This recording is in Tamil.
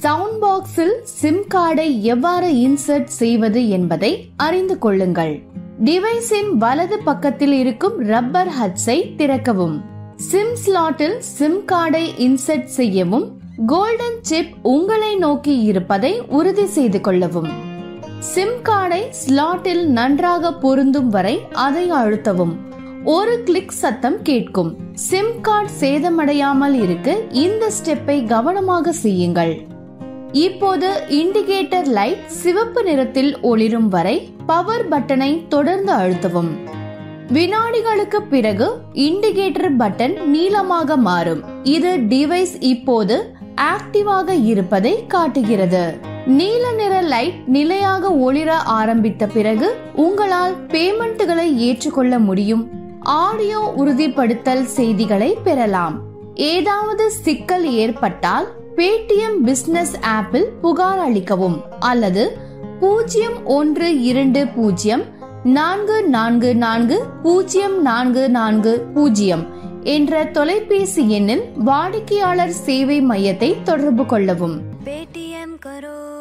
சவுண்ட் பாக்ஸில் சிம் கார்டை எவ்வாறு இன்சர்ட் செய்வது என்பதை அறிந்து கொள்ளுங்கள். டிவைஸின் வலது பக்கத்தில் இருக்கும் ரப்பர் ஹட்ஸை திறக்கவும். சிம் ஸ்லாட்டில் சிம் கார்டை இன்சர்ட் செய்யவும். கோல்டன் சிப் உங்களை நோக்கி இருப்பதை உறுதி செய்து கொள்ளவும். சிம் கார்டை ஸ்லாட்டில் நன்றாக பொருந்தும் வரை அதை அழுத்தவும். ஒரு கிளிக் சத்தம் கேட்கும். சிம் கார்டு சேதமடையாமல் இருக்க இந்த ஸ்டெப்பை கவனமாக செய்யுங்கள். இப்போது இண்டிகேட்டர் லைட் சிவப்பு நிறத்தில் ஒளிரும் வரை பவர் பட்டனை தொடர்ந்து அழுத்தவும். வினாடிகளுக்கு பிறகு இண்டிகேட்டர் பட்டன் நீலமாக மாறும். இது டிவைஸ் இப்போது ஆக்டிவாக இருப்பதை காட்டுகிறது. நீல நிற லைட் நிலையாக ஒளிர ஆரம்பித்த பிறகு உங்களால் பேமெண்ட்களை ஏற்றுக்கொள்ள முடியும். ஆடியோ உறுதிப்படுத்தல் செய்திகளை பெறலாம். ஏதாவது சிக்கல் ஏற்பட்டால் பேடிஎம் பிசினஸ் ஆப்பில் புகார் அளிக்கவும் அல்லது 012044404440 என்ற தொலைபேசி எண்ணில் வாடிக்கையாளர் சேவை மையத்தை தொடர்பு கொள்ளவும். பேடிஎம் கரோ.